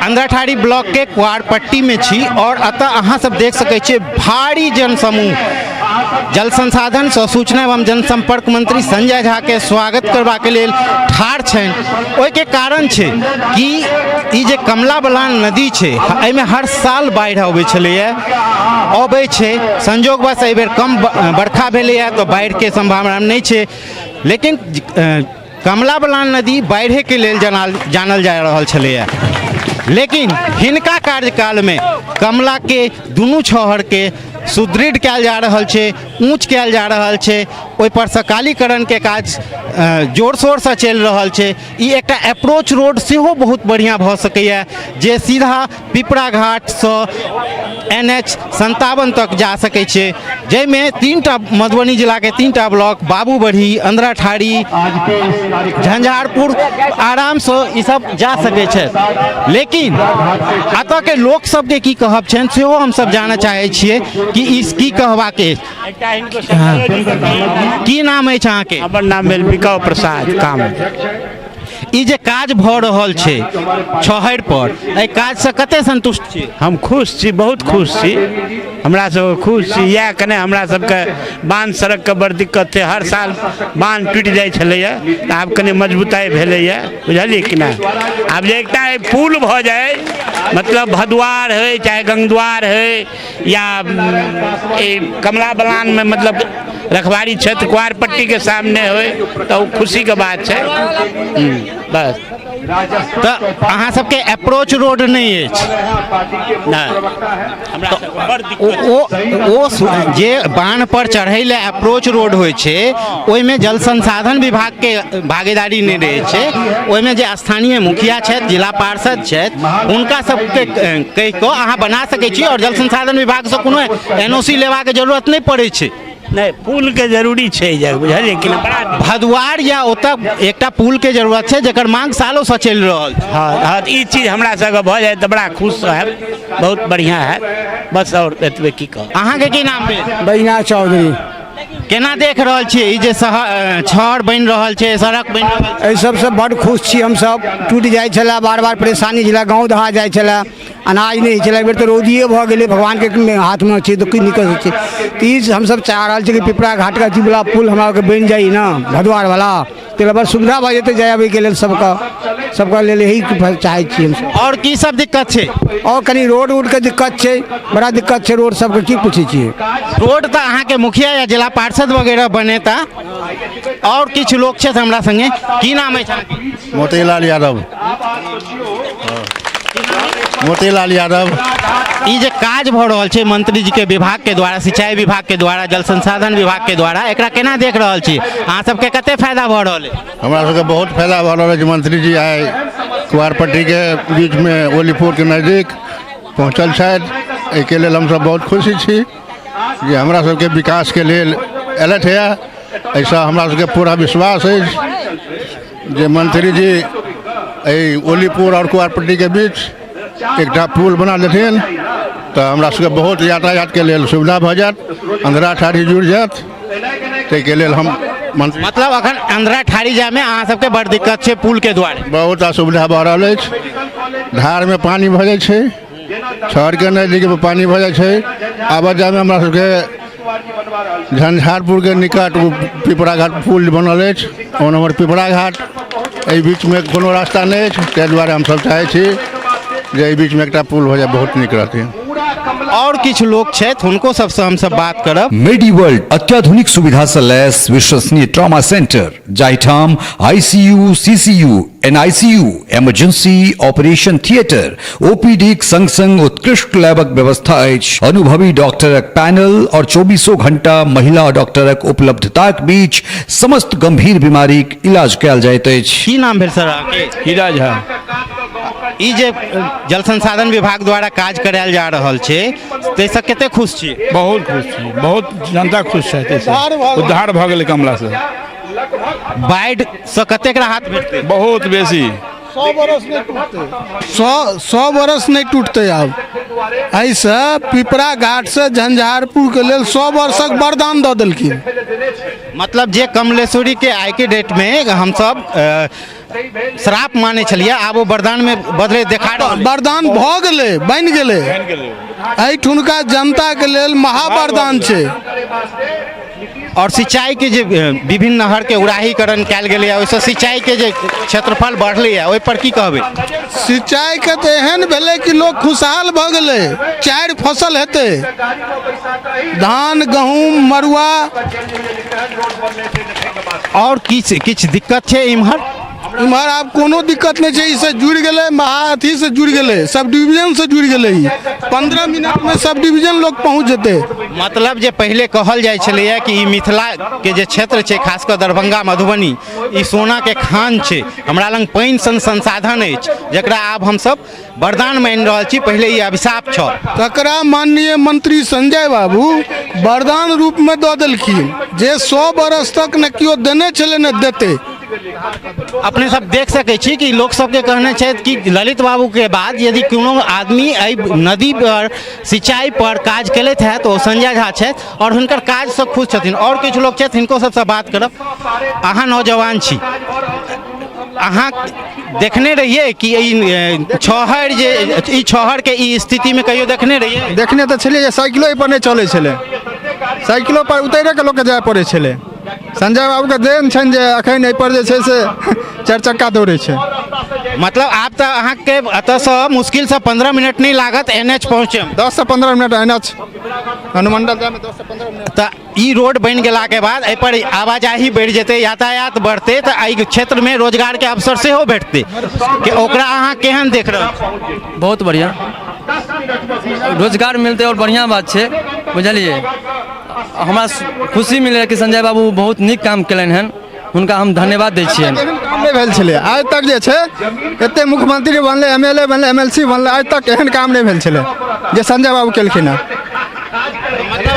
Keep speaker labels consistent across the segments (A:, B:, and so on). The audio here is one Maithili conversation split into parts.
A: अंधराठाड़ी ब्लॉक के कुआरपट्टी में छी और अतः अहाँ सब देख सकै छियै भारी जनसमूह जल संसाधन सँ सूचना एवं जनसंपर्क मंत्री संजय झा के स्वागत करबाक लेल ठाढ़ छनि। ओहि के कारण छै कि ई जे कमला बलान नदी छै एहिमे हर साल बाढ़ि अबै छलैए, अबै छै, संजोगवश एहि बेर कम बरखा भेलैए तो बाढ़ि के संभावना नहीं छै, लेकिन कमला बलान नदी बाढ़े के लेल जानल जा रहल छलैए। लेकिन हिनका कार्यकाल में कमला के दुनू छहर के सुदृढ़ कयल जा रहल छै, ऊँच कयल जा रहल छै, ओहि पर सकालीकरण के काज जोर शोर से चलि रहल छै। ई एकटा अप्रोच रोड सेहो बहुत बढ़िया भऽ सकैए जे सीधा पिपरा घाट से NH 57 तक जा सकै छै, जाहिमे 3टा मधुबनी जिला के 3टा ब्लॉक बाबूबढ़ी, अंधराठाड़ी, झंझारपुर आराम से ई सब जा सकै छै। लेकिन अतः के लोक सब के की कहब छनि सेहो हम सब जानऽ चाहै छियै कि इस की कहबा के की नाम अछि अहाँ के?
B: हमर नाम भेल बिकाऊ प्रसाद काम।
A: ई जे काज भऽ रहल छै छहर पर, एहि काज से कते संतुष्ट छी?
B: हम खुश छी, बहुत खुश छी, हमरा सब खुश छी। इएह कने हमरा सबके बांध सड़क के बड़ दिक्कत छै, हर साल बांध टूटि जाइ छलैए, आब कने मजबूताई भेलैए, बुझलियै कि ना। आब जे एकटा पुल भऽ जाए, मतलब भदवार है चाहे गंगद्वार है या कमला बलान में मतलब रखवारी क्षेत्र कुआरपट्टी के सामने हो तो खुशी के बात है। बस
A: तो अहाँ सबके अप्रोच रोड नहीं अछि ओ जे बांध पर चढ़ै ले अप्रोच रोड होइ छै ओहिमे जल संसाधन विभाग के भागीदारी नहीं रहे छै। ओहिमे जे स्थानीय मुखिया छथि, जिला पार्षद छथि, हुनका सबके कहि कऽ अहाँ बना सकै छी और जल संसाधन विभाग से कोनो NOC लेवा के जरूरत नहीं पड़ै छै।
B: नहीं, पुल के जरूरी छै, बुझलिए कि
A: भदवार या ओतऽ एकटा पुल के जरूरत छै जेकर मांग सालों से चलि रहल छै।
B: हाँ, ई चीज हमरा सबके भऽ जाए तो बड़ा खुश है, बहुत बढ़िया है। बस और एतबे की कहब।
A: अहाँ के की नाम भेल?
C: बैना चौधरी।
A: केना देख रहल छियै ई जे छहर बनि रहल छै, सड़क बनि रहल छै?
C: एहि सबसे बड़ खुश छी हम सब। टूटि जाइ छलै, बार बार परेशानी छलै, गाँव दहा जाइ छलै, अनाज नहीं छलै, बेर तो रौदिये भऽ गेलै, भगवान के हाथ में छै तो की निकल छै। तीज हम सब चाह रहल छी कि पिपरा घाट का अथी वाला पुल हमरा के बनि जाई ना, भदवार वाला, तो बड़ सुविधा भऽ जेतै जाय आबै के लेल सबका लेल यही चाहै छी हम सब।
A: और की सब दिक्कत छै?
C: और कनी रोड उड के दिक्कत छै, बड़ा दिक्कत छै रोड सबके, की पूछै छियै।
A: रोड तो अहाँ के मुखिया या जिला पार्षद वगैरह बनेता, और किछु लोग छै हमरा संगे। की नाम है अहाँ के?
D: मोतीलाल यादव। मोतीलाल यादव।
A: ई जे काज भऽ रहल छै मंत्री जी के विभाग के द्वारा, सिंचाई विभाग के द्वारा, जल संसाधन विभाग के द्वारा, एकरा केना देख रहल छी? अहाँ सबके कते फायदा भऽ रहल है?
D: हमरा सबके बहुत फायदा भऽ रहल है। मंत्री जी आए कुआरपट्टी के बीच में ओलीपुर के नजदीक पहुँचल छथि, एहिके लेल हमसब बहुत खुशी छी जे हमरा सबके विकास के लेल एलथि है। ऐसा हमरा सबके पूरा विश्वास है जे मंत्री जी ओलीपुर और कुआरपट्टी के बीच एकटा पुल बना देथिन तो हमरा सबके बहुत यातायात के लेल सुविधा भऽ जायत, अंधराठाड़ी जुड़ि जायत, ताहिके लेल हम
A: मतलब अखन अंधराठाड़ी जाय में अहाँ सबके बड़ दिक्कत छै पुल के द्वारे?
D: बहुत असुविधा भऽ रहल अछि, धार में पानी भऽ जाइ छै, छहर के नजदीक में पानी भऽ जाइ छै। आबऽ जाय में हमरा सबके झंझारपुर के निकट पिपरा घाट पुल बनल अछि, ओ नंबर पिपरा घाट, एहि बीच में कोनो रास्ता नहीं अछि, ताहि दुआरे हमसब चाहै छी जे एहि बीच में एकटा पुल हो जाए, बहुत नीक रहतै।
A: और किछु लोग छथि, हुनको सबसे हम सब बात करब।
E: मेडिवर्ल्ड अत्याधुनिक सुविधा से लैस विश्वसनीय ट्रॉमा सेंटर, जाहिठाम ICU, CCU, NICU, emergency operation theatre, OPD संग संग उत्कृष्ट लैबक व्यवस्था अछि। अनुभवी डॉक्टरक पैनल और 24 घंटा महिला डॉक्टरक उपलब्धताक बीच समस्त गंभीर बीमारीक इलाज कयल जाइत अछि।
A: की नाम भेल सर अहाँके?
B: हीरा झा।
A: ई जे जल संसाधन विभाग द्वारा काज करायल जा रहल छै ताहिसँ कते खुश छी?
F: बहुत खुश छी, बहुत जनता खुश है। उद्धार भऽ गेलै कमला से।
A: बाढ़ि से कतेक राहत भेटतै?
F: बहुत बेसी। 100 बरस नहीं टूटते 100 बरस नहीं टूटते अब ऐसा पिपरा घाट से झंझारपुर के लिए 100 वर्षक वरदान दऽ देलखिन।
A: मतलब जे कमलेश्वरी के आइ के डेट में हम सब श्राप माने छलिए, आब वो वरदान में बदले देखा रहल।
F: वरदान भऽ गेलै, बनि गेलै। एहिठुनका जनता के लेल महावरदान छै।
A: और सिंचाई के जे विभिन्न नहर के उड़ाहीकरण कयल गेलै, ओहिसँ सिंचाई के जे क्षेत्रफल बढ़लै, ओहि पर की कहबै?
F: सिंचाई के तऽ एहन भेलै कि लोग खुशहाल भऽ गेलै। 4 फसल हेतै, धान, गहूँम, मड़ुआ।
A: और किछु दिक्कत छै इम्हर?
F: इम्हर आब कोनो दिक्कत नहीं है। इससे जुड़ गए, महाअथी से जुड़ गए, सब डिवीजन से जुड़ गए। 15 मिनट में सब डिवीजन लोग पहुँच जेते।
A: मतलब जे पहले कहल जाय छलैया कि ई मिथिला के जे क्षेत्र छै, खासकर दरभंगा मधुबनी, ई सोना के खान छै, हमरा लग पानि सन संसाधन अछि, जकरा आब हम सब वरदान मानि रहल छी, पहले ई अभिशाप छल।
F: तकरा माननीय मंत्री संजय बाबू वरदान रूप में दऽ देलखिन, जे 100 बरस तक न कियो देने छले न देते।
A: अपने सब देख सकै छी कि लोक सबके कहने छै कि ललित बाबू के बाद यदि कोनो आदमी एहि नदी पर सिंचाई पर काज केलथि है तो संजय झा छथि, और हुनकर काज से खुश छथिन। और किछु लोग छथि, हिनको सबसँ बात करब। अहाँ नौजवान छी, अहाँ देखने रहिए कि छहर जे ई छहर के ई स्थिति में कहियो देखने रहिए?
G: देखने तो छलिए, साइकिलो पर नहीं चले छले, साइकिलो पर उतरे के लोग के जाय पड़े छले। संजय बाबू के देन छन जे अखन एहि पर जे छै से 4 चक्का दौड़े छै।
A: मतलब आप तो अहाँ के अतसँ मुश्किल से 15 मिनट नहीं लागत NH पहुँचे?
G: 10 से 15 मिनट NH अनुमंडल जाए में 10 से 15 मिनट।
A: तो ई रोड बन गेला के बाद एहि पर आवाजाही बढ़ जेते, यातायात बढ़ते, तो एहि क्षेत्र में रोजगार के अवसर सेहो भेटते कि ओकरा अहाँ केहन देख रहल?
H: बहुत बढ़िया रोजगार मिलते और बढ़िया बात है, बुझलिए। हमरा खुशी मिले कि संजय बाबू बहुत नीक काम केलन हन, हुनका हम धन्यवाद दै छियनि।
G: काम नहीं भेल छले आज तक, जे छै एते मुख्यमंत्री बनले, MLA बनले, MLC बनले, आज तक एहन काम नहीं भेल छले जे संजय बाबू केलखिन है।
A: मतलब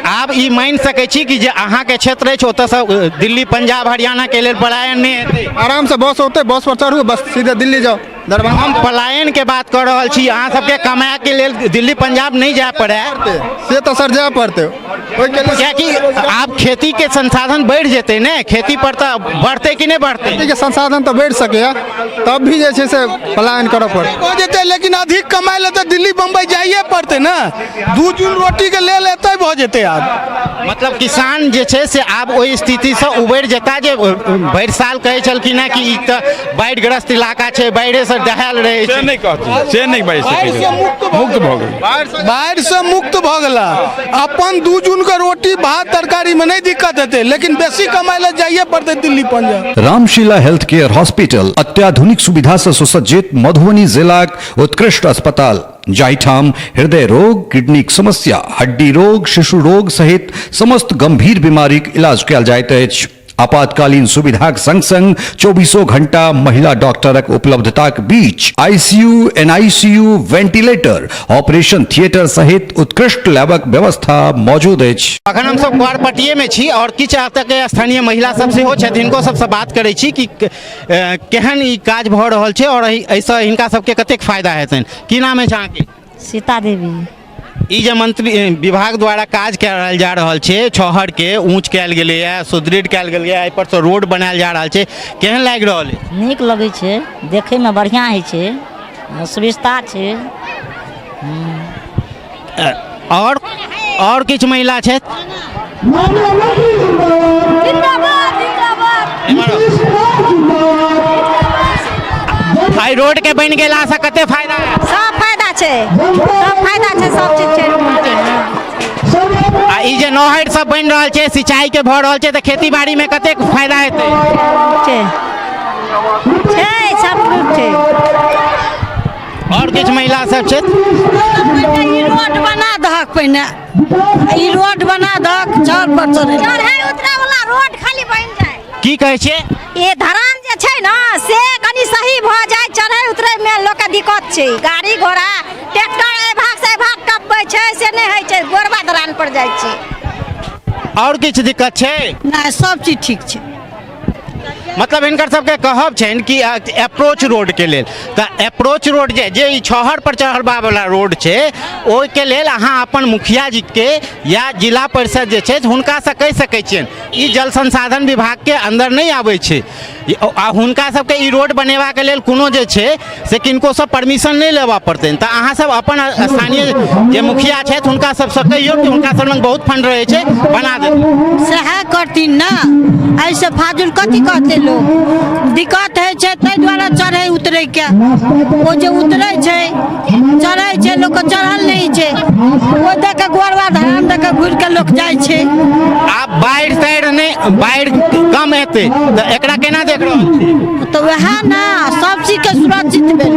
A: आप ई मान सकै छी कि जे अहाँ के क्षेत्र अछि, ओतसँ दिल्ली, पंजाब, हरियाणा के लेल पलायन नहीं हेतै?
G: आराम से बस होते, बस पर चढ़ू, बस सीधे दिल्ली जाओ। दरभंगा
A: हम पलायन के बात कर रहल छी, अहाँ सबके कमाए के लेल दिल्ली पंजाब नहीं जाए पड़े
G: से तो सर जाए पड़ते,
A: कि आप खेती के संसाधन बढ़ जेते ने, खेती पर तो बढ़ते कि नहीं बढ़ते?
G: खेती के संसाधन तो बढ़ सके, तब भी जे से पलायन करे पड़ते
F: हो जेते, लेकिन अधिक कमाए ले तो दिल्ली बम्बई जाइए पड़ते ना। 2 जून रोटी के ले लेते भऽ जेते आब।
A: मतलब किसान जे छै से आब ओहि स्थिति से उबरि जेता जे भरि साल कहै छलखिन है कि ई तऽ बाढ़िग्रस्त इलाका छै, बाढ़ि से दहाल रहे छै।
F: नहीं कहती, से नहीं बाढ़ि से मुक्त भऽ गेल, बाढ़ि से मुक्त भऽ गेला। अपन 2 जून के रोटी भात तरकारी में नहीं दिक्कत हेते, लेकिन बेसी कमाए ले जाइए पड़ते Delhi Punjab.
E: Ramshila health care hospital अत्याधुनिक सुविधा से सुसज्जित मधुबनी जिलाक उत्कृष्ट अस्पताल, जाहिठाम हृदय रोग, किडनीक समस्या, हड्डी रोग, शिशु रोग सहित समस्त गंभीर बीमारीक इलाज कयल जाइत अछि। आपातकालीन सुविधाक संग संग 24 घंटा महिला डॉक्टरक उपलब्धताक बीच ICU, NICU, ventilator, operation theatre सहित उत्कृष्ट लैबक व्यवस्था मौजूद अछि।
A: अखन हम सब कुआरपट्टिए में छी और किछु एतऽ के स्थानीय महिला सब सेहो छथि, हिनको सबसँ बात करै छी कि केहन ई काज भऽ रहल छै और एहिसँ हिनका सबके कतेक फायदा हेतनि। की नाम अछि अहाँके?
I: सीता देवी।
A: ई जे मंत्री विभाग द्वारा काज कयल जा रहल छै, छहर के ऊंच कयल गेलै है, सुदृढ़ कयल गेलै है, एहि पर से रोड बनायल जा रहल छै, केहन लागि रहल है?
I: नीक लगै छै, देखै में बढ़िया होइ छै, सुविस्ता छै।
A: और किछु महिला छथि? एहि रोड के बनि गेला से कते फायदा है?
I: सब फायदा छै, सब फायदा छै, सब चीज छै।
A: आ ई जे नहर सब बनि रहल छै, सिंचाई के भऽ रहल छै, तऽ खेती बाड़ी में कतेक फायदा हेतै?
I: छै सब कुछ छै।
A: और किछु महिला सब छथि?
I: ई रोड बना दहक, पहिने ई रोड बना दहक, चौक पर चढ़ै उतरै वाला रोड खाली बनि जाए।
A: की कहै छियै?
I: ये धरान जे छै ना, से कनी सही भऽ जाए, चढ़ै उतरै में लोक के दिक्कत छै। गाड़ी घोड़ा ट्रैक्टर ए भाग से भाग टप्पै छै, से नहीं होइ छै, गोरबा धरान पर जाइ छै।
A: और किछु दिक्कत छै?
I: नहीं, सब चीज ठीक छै।
A: मतलब इनकर सबके कहब छनि कि अप्रोच रोड के लेल तऽ अप्रोच रोड जे ई छहर पर चढ़बा वाला रोड छै ओहिके लेल अहाँ अपन मुखिया जी के या जिला परिषद जे छै हुनका से कहि सकै छियनि ई जल संसाधन विभाग के अंदर नहीं आबै छै आ हुनका सबके ई रोड बनेबा के लेल कोनो जे छै से किनको सब परमिशन नहीं लेबा पड़तनि तऽ अहाँ सब अपन स्थानीय जे मुखिया छथि हुनका सबसँ कहियौ कि हुनका सब लग बहुत फंड रहै छै बना देथिन।
I: सएह करथिन ना, ऐसे फाजुल कथी कहते लोग, दिक्कत है छै ताहि दुआरे चढ़े उतरे के, ओ जे उतरे छै चढ़े छै लोग के चढ़ल नहीं छै, ओ देख के गोरवा धान देख के घुर के लोग जाय छै।
A: आब बाढ़ि ताढ़ि नहि बाढ़ि कम हेतै तऽ एकरा केना देख रहल छी?
I: तो वह ना सब चीज के सुरक्षित भेल,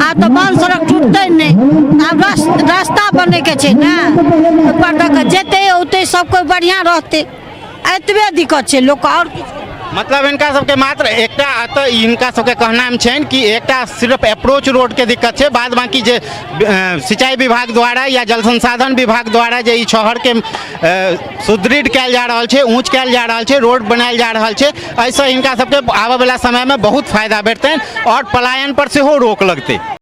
I: आब तो वन सड़क टूटते नहीं, आब रास्ता बने के छै ना, ऊपर तक जेते उते सब कोई बढ़िया रहते, एतबे दिक्कत छै लोग और
A: मतलब इनका सबके मात्र एकटा तऽ इनका सबके कहना छनि कि एकटा सिर्फ अप्रोच रोड के दिक्कत छै, बाद बाकी जे सिंचाई विभाग द्वारा या जल संसाधन विभाग द्वारा जे ई शहर के सुदृढ़ कयल जा रहल छै, ऊँच कयल जा रहल छै, रोड बनायल जा रहल छै, एहिसँ इनका सबके आबय वाला समय में बहुत फायदा भेटतनि और पलायन पर सेहो रोक लगतै।